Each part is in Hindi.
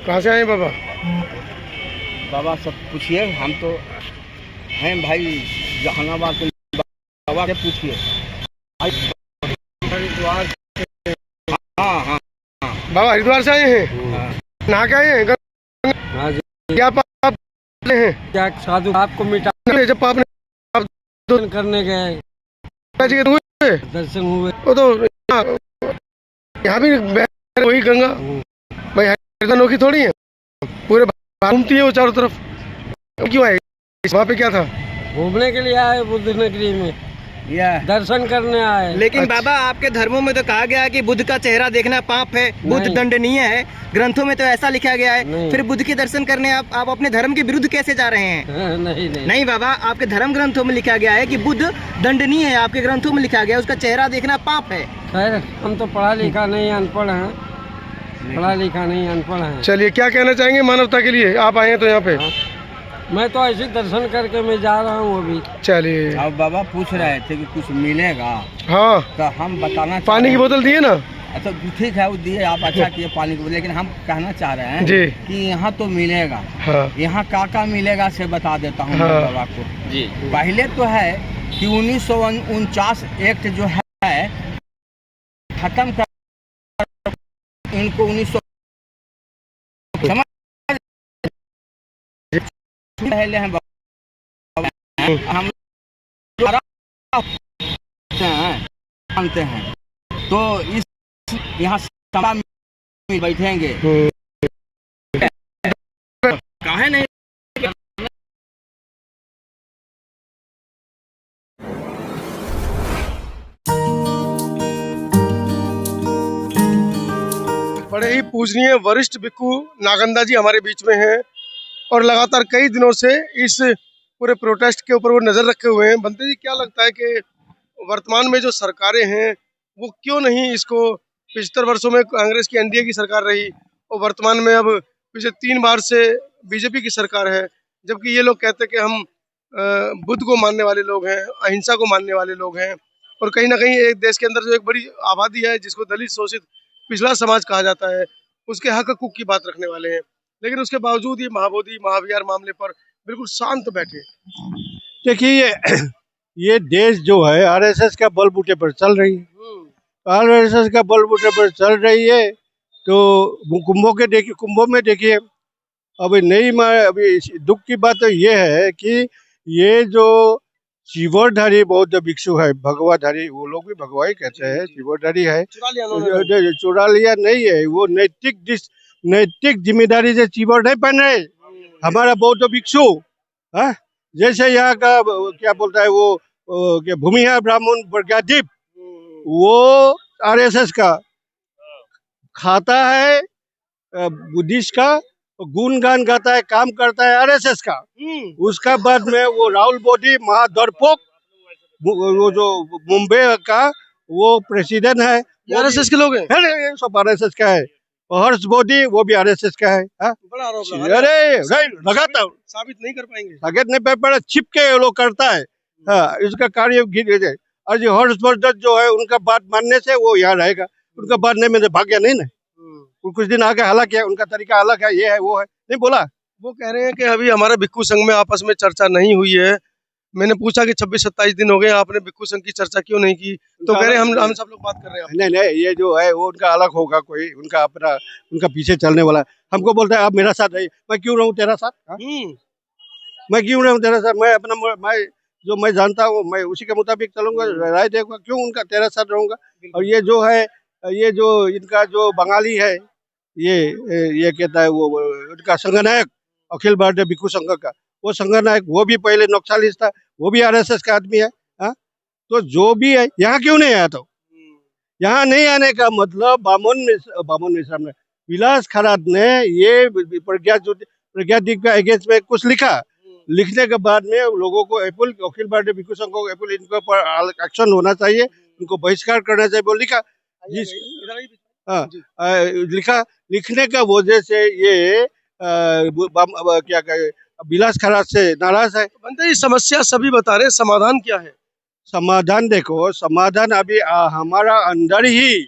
कहाँ से आए बाबा? बाबा सब पूछिए, हम तो हैं भाई जहानाबाद के। बाबा से पूछिए। हरिद्वार। हाँ हाँ बाबा हरिद्वार से आए हैं? हाँ नहा के आए हैं? हाँ जी। क्या पाप हैं? क्या साधु आपको मिटा जब पाप ने आप दर्शन करने गए, जी के हुए दर्शन हुए। वो तो यहाँ भी वही गंगा भाई हरिद्वार अनोखी थोड़ी है, पूरे घूमती है वो चारों तरफ। क्यों आए वहाँ पे? क्या था? घूमने के लिए आए बुद्ध नगरी में, दर्शन करने आए। लेकिन अच्छा। बाबा आपके धर्मों में तो कहा गया है कि बुद्ध का चेहरा देखना पाप है, बुद्ध नहीं। दंडनीय है। ग्रंथों में तो ऐसा लिखा गया है। नहीं। फिर बुद्ध के दर्शन करने आप अपने धर्म के विरुद्ध कैसे जा रहे हैं? नहीं नहीं नहीं बाबा, आपके धर्म ग्रंथों में लिखा गया है कि बुद्ध दंडनीय है। आपके ग्रंथों में लिखा गया है उसका चेहरा देखना पाप है। खैर हम तो पढ़ा लिखा नहीं, अनपढ़ हैं। पढ़ा लिखा नहीं, अनपढ़ हैं। चलिए, क्या कहना चाहेंगे मानवता के लिए? आप आए हैं तो यहाँ पे। मैं तो ऐसे दर्शन करके मैं जा रहा हूँ अभी। चलिए। अब बाबा पूछ रहे थे कि कुछ मिलेगा, हाँ, तो हम बताना पानी की बोतल दिए ना? अच्छा ठीक है, वो दिए, आप अच्छा किए पानी को, लेकिन हम कहना चाह रहे हैं जी कि यहाँ तो मिलेगा। हाँ यहाँ का मिलेगा से बता देता हूँ हाँ। मैं बाबा को जी। पहले तो है कि 1949 एक्ट जो है खत्म कर, इनको 1900 समझ पहले हैं बाबा, हम मानते हैं। तो इस यहाँ सभा में बैठेंगे काहे नहीं? बड़े ही पूजनीय वरिष्ठ भिक्खु नागंदा जी हमारे बीच में हैं और लगातार कई दिनों से इस पूरे प्रोटेस्ट के ऊपर वो नज़र रखे हुए हैं। बनते जी, क्या लगता है कि वर्तमान में जो सरकारें हैं वो क्यों नहीं इसको, 75 वर्षों में कांग्रेस की एनडीए की सरकार रही और वर्तमान में अब पिछले 3 बार से बीजेपी की सरकार है, जबकि ये लोग कहते हैं कि हम बुद्ध को मानने वाले लोग हैं, अहिंसा को मानने वाले लोग हैं और कहीं ना कहीं एक देश के अंदर जो एक बड़ी आबादी है जिसको दलित शोषित पिछड़ा समाज कहा जाता है, उसके हक हकूक की बात रखने वाले हैं, लेकिन उसके बावजूद ये महाबोधि महाविहार मामले पर बिल्कुल शांत बैठे। देखिए ये देश जो है आरएसएस का बलबूते पर चल रही है। आरएसएस का बलबूते पर चल रही है तो कुंभों में देखिए अभी अभी दुख की बात तो ये है कि ये जो चीवरधारी बौद्ध भिक्षु है, भगवाधारी, वो लोग भी भगवा ही कहते हैं, चीवरधारी है, चुरा लिया नहीं है, वो नैतिक जिम्मेदारी से चीवर नहीं पहन रहे हमारा बौद्ध भिक्षु। जैसे यहाँ का क्या बोलता है वो क्या भूमिहार ब्राह्मण प्रज्ञादीप, वो आरएसएस का खाता है, बुद्धिस्ट का गुणगान गाता है, काम करता है आरएसएस का। उसका बाद में वो राहुल बोधी महादरपोक, वो जो मुंबई का वो प्रेसिडेंट है, आरएसएस के लोग हैं, सब आरएसएस का है। हर्ष बोधी वो भी आरएसएस का है। बड़ा आरोप लगा। अरे लगातार साबित नहीं कर पाएंगे, ताकत नहीं पे पड़ा, छिप के ये लोग करता है। इसका कार्य गिर जाए। और जो हर्षवर्धन जो है उनका बात मानने से वो यहाँ रहेगा, उनका बात नहीं मैंने भाग्य नहीं ना, कुछ दिन आगे अलग है, उनका तरीका अलग है, ये है वो है, नहीं बोला। वो कह रहे हैं कि अभी हमारे भिक्खु संघ में आपस में चर्चा नहीं हुई है। मैंने पूछा कि 26-27 दिन हो गए, आपने भिक्खु संघ की चर्चा क्यों नहीं की? तो कह रहे हम सब लोग बात कर रहे हैं। नहीं, ये जो है वो उनका अलग होगा, कोई उनका अपना, उनका पीछे चलने वाला। हमको बोलता है आप मेरा साथ रहिए, मैं क्यों रहूं तेरा साथ? मैं क्यों रहूं तेरा साथ? मैं अपना मैं जानता हूँ, मैं उसी के मुताबिक चलूंगा, राय देखूंगा, क्यों उनका तेरा साथ रहूंगा। और ये जो है, ये जो इनका जो बंगाली है, ये कहता है वो उनका संघनायक अखिल भारतीय भिक्षु संघ का, वो संघनायक वो भी पहले नक्सलिस्ट था, वो भी आरएसएस का आदमी है। तो जो भी है यहाँ क्यों नहीं आया? तो यहाँ नहीं आने का मतलब बामन मिश्रा ने, विलास खरात ने ये प्रज्ञादीप का अगेंस्ट में कुछ लिखने के बाद में लोगों को अखिल भारतीय भिक्षु संघ को इनके ऊपर एक्शन होना चाहिए, उनको बहिष्कार करना चाहिए, वो लिखा। लिखने का वजह से ये क्या कहे, विलास खरात से नाराज है। बनते ही समस्या सभी बता रहे, समाधान क्या है? समाधान देखो, समाधान अभी हमारा अंदर ही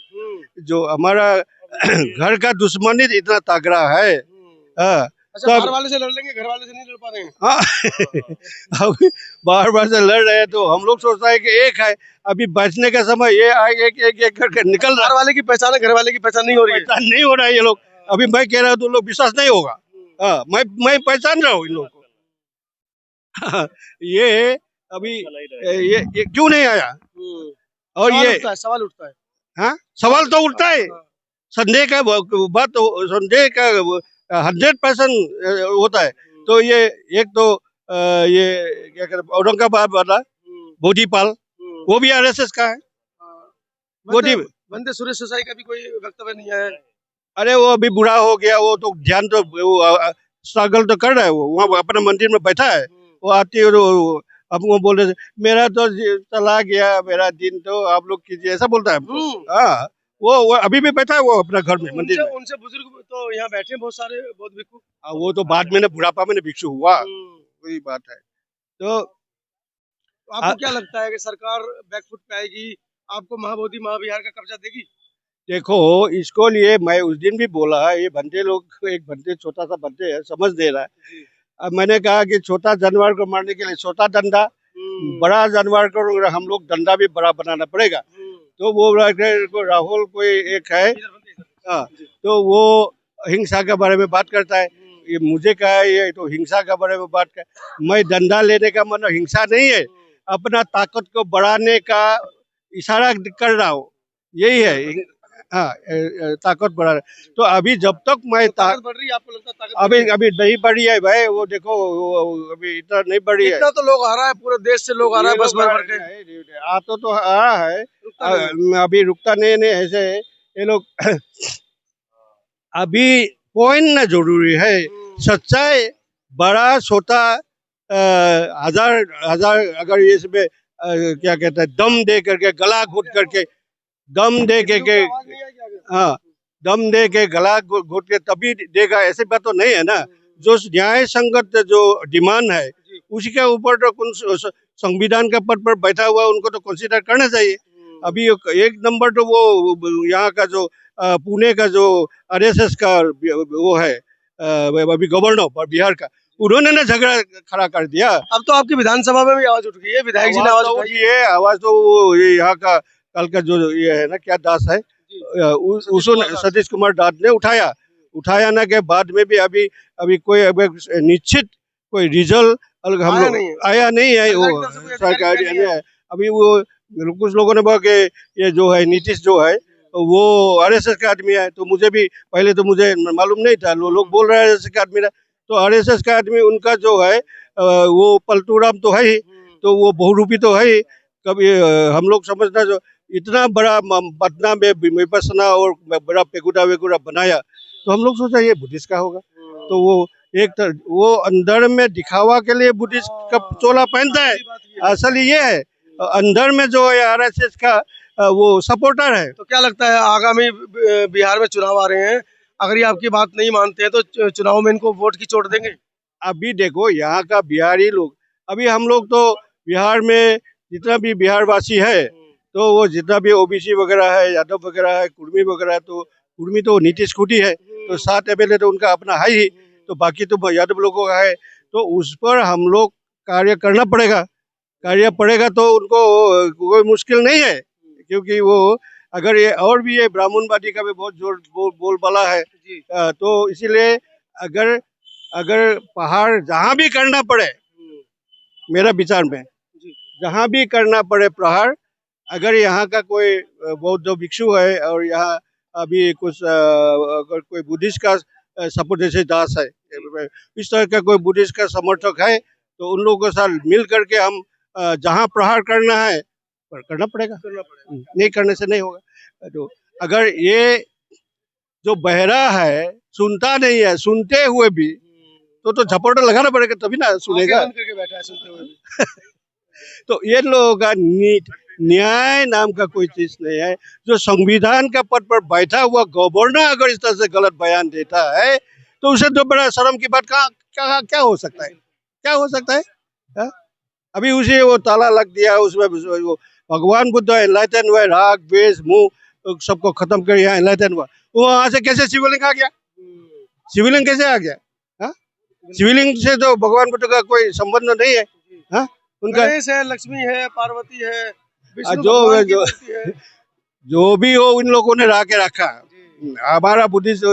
जो हमारा घर का दुश्मनी इतना तगड़ा है, हाँ अच्छा, तो बाहर वाले से लड़ लेंगे, घर वाले से नहीं लड़ पा रहे हैं। हाँ अभी बार बार से लड़ रहे हैं तो हम लोग सोचता है कि एक है, अभी बचने का समय ये आगे एक एक एक करके निकल रहा बाहर वाले की पहचान है, घर वाले की पहचान नहीं हो रही है, है। पहचान नहीं हो रहा है ये लोग। अभी मैं कह रहा हूँ तो लोग विश्वास नहीं होगा। हाँ मैं पहचान रहा हूँ इन लोगों को। ये अभी ये क्यों नहीं आया और सवाल ये उठता है, सवाल उठता है। हाँ सवाल तो उठता है, हाँ। संदेह का बात तो संदेह का 100% होता है। तो ये एक तो ये क्या कहते औरंगाबाद वाला बोधीपाल वो भी आरएसएस का है। वंदे बोधी वंदे सुरेश देसाई का भी कोई वक्तव्य नहीं है। अरे वो अभी बुरा हो गया, वो तो ध्यान तो स्ट्रगल तो कर रहा है, वो वहाँ अपने मंदिर में बैठा है। वो आती है तो हमको बोल रहे थे, मेरा तो चला गया मेरा दिन, तो आप लोग कीजिए, ऐसा बोलता है हमको। हाँ वो अभी भी बैठा है वो अपना घर में मंदिर उनसे में। उनसे बुजुर्ग तो यहाँ बैठे हैं बहुत सारे बौद्ध भिक्षु। हाँ, वो तो बाद में ना बुढ़ापा में ना भिक्षु हुआ, वही बात है। तो तो आपको क्या लगता है कि सरकार बैकफुट पे आएगी, आपको महाबोधि महाविहार का कब्जा देगी? देखो इसको लिए मैं उस दिन भी बोला, ये बंदे लोग एक बंदे छोटा सा बंदे है समझ दे रहा है। अब मैंने कहा कि छोटा जानवर को मारने के लिए छोटा डंडा, बड़ा जानवर को हम लोग डंडा भी बड़ा बनाना पड़ेगा। तो वो राहुल कोई एक है, हाँ, तो वो हिंसा के बारे में बात करता है। ये मुझे कहा है ये तो हिंसा के बारे में बात कर, मैं डंडा लेने का मतलब हिंसा नहीं है, अपना ताकत को बढ़ाने का इशारा कर रहा हूँ, यही है। हाँ ताकत बढ़ा रहा है। तो अभी जब तक मैं ताकत बढ़ रही है, आपको लगता है ताकत बढ़ अभी रही है? अभी नहीं बढ़ी है भाई, वो देखो अभी इतना नहीं बढ़ी है। इतना तो लोग आ रहा है, पूरे देश से लोग आ रहा है, ये बस लोग भर भर के। आ तो आ रहा है, रुकता नहीं। अभी रुकता नहीं ऐसे ये लोग। अभी पॉइंट ना जरूरी है, सच्चाई बड़ा छोटा हजार हजार अगर ये इसमें क्या कहते हैं दम दे करके गला घुट करके दम दे के आवाज नहीं आएगी आगे। हाँ दम दे के गला घुट के तभी देगा, ऐसी बात तो नहीं है ना। जो न्याय संगत जो डिमांड है उसी के ऊपर तो संविधान के पद पर बैठा हुआ उनको तो कंसीडर करना चाहिए। अभी एक नंबर तो वो यहाँ का जो पुणे का जो आरएसएस का वो है अभी गवर्नर बिहार का, उन्होंने ना झगड़ा खड़ा कर दिया। अब तो आपकी विधानसभा में भी आवाज उठ गई है, विधायक जी ने आवाज उठाई है। ये आवाज तो वो ये यहाँ का कल का जो ये है ना क्या दास है उसने सतीश कुमार दास ने उठाया ना के बाद में भी अभी कोई निश्चित कोई रिजल्ट हम लोग आया नहीं है। वो सरकारी है अभी वो कुछ लोगों ने बोला कि ये जो है नीतीश जो है वो आरएसएस का आदमी है, तो मुझे भी पहले तो मुझे मालूम नहीं था, लोग बोल रहे हैं आरएसएस का आदमी है, तो आरएसएस का आदमी उनका जो है वो पलटू राम तो है ही, तो वो बहुरूपी तो है ही। कभी हम लोग समझना जो इतना बड़ा पटना में विपसना और बड़ा पेगुडा वेगुडा बनाया, तो हम लोग सोचा ये बुद्धिस्ट का होगा, तो वो वो अंदर में दिखावा के लिए बुद्धिस्ट का चोला पहनता है, असल ये है अंदर में जो है आरएसएस का वो सपोर्टर है। तो क्या लगता है आगामी बिहार में चुनाव आ रहे हैं, अगर ये आपकी बात नहीं मानते हैं तो चुनाव में इनको वोट की चोट देंगे? अभी देखो यहाँ का बिहारी लोग, अभी हम लोग तो बिहार में जितना भी बिहार वासी है तो वो जितना भी ओबीसी वगैरह है, यादव वगैरह है, कुर्मी वगैरह है, तो कुर्मी तो नीतीश खुटी है, तो 7 एमएलए तो उनका अपना है ही, तो बाकी तो यादव लोगों का है, तो उस पर हम लोग कार्य करना पड़ेगा तो उनको कोई मुश्किल नहीं है, क्योंकि वो अगर ये और भी ये ब्राह्मणवादी का भी बहुत जोर बोलबाला है, तो इसीलिए अगर पहाड़ जहाँ भी करना पड़े, मेरा विचार में जहाँ भी करना पड़े प्रहार, अगर यहाँ का कोई बौद्ध भिक्षु है और यहाँ अभी कुछ अगर कोई बुद्धिस्ट का सपोर्ट जैसे दास है, इस तरह का कोई बुद्धिस्ट का समर्थक है, तो उन लोगों के साथ मिल करके हम जहाँ प्रहार करना है करना पड़ेगा, नहीं करने से नहीं होगा। तो अगर ये जो बहरा है सुनता नहीं है, सुनते हुए भी तो झपट लगाना पड़ेगा तभी ना सुनेगा। बैठा है सुनते हुए भी। तो ये लोगों का न्याय नाम का कोई चीज नहीं है। जो संविधान का पद पर बैठा हुआ गवर्नर अगर इस तरह से गलत बयान देता है तो उसे तो बड़ा शर्म की बात क्या हो सकता है, क्या हो सकता है हा? अभी उसे वो ताला लग दिया, उसमें वो भगवान बुद्ध एनलाइटन हुआ, राग द्वेष मुंह सबको खत्म कर यहाँ एनलाइटन हुआ, वो वहां से कैसे शिवलिंग आ गया? शिवलिंग कैसे आ गया? हाँ, शिवलिंग से तो भगवान बुद्ध का कोई संबंध नहीं है। हाँ, उनका गणेश है, लक्ष्मी है, पार्वती है, विष्णु जो भगवान की जो मूर्ति है। जो भी हो उन लोगों ने ला के रखा। हमारा बुद्धिस्ट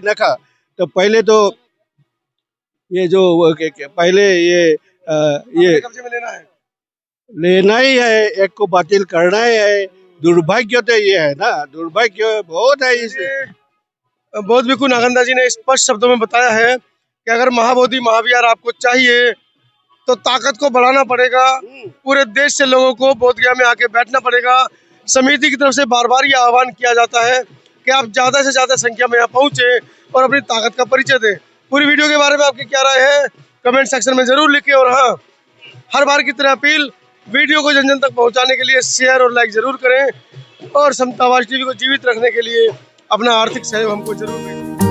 रखा तो पहले तो ये जो पहले ये अपने कब्जे में लेना है। लेना ही है, एक को बातिल करना ही है। दुर्भाग्य तो ये है ना, दुर्भाग्य बहुत है इसे। बौद्ध भिक्खु नागंदा जी ने स्पष्ट शब्दों में बताया है कि अगर महाबोधि महाविहार आपको चाहिए तो ताकत को बढ़ाना पड़ेगा। पूरे देश से लोगों को बोध गया में आके बैठना पड़ेगा। समिति की तरफ से बार बार ये आह्वान किया जाता है कि आप ज्यादा से ज्यादा संख्या में यहाँ पहुंचे और अपनी ताकत का परिचय दें। पूरी वीडियो के बारे में आपकी क्या राय है कमेंट सेक्शन में जरूर लिखें। और हाँ, हर बार की तरह अपील, वीडियो को जन जन तक पहुंचाने के लिए शेयर और लाइक जरूर करें और समतावादी टीवी को जीवित रखने के लिए अपना आर्थिक सहयोग हमको जरूर दें।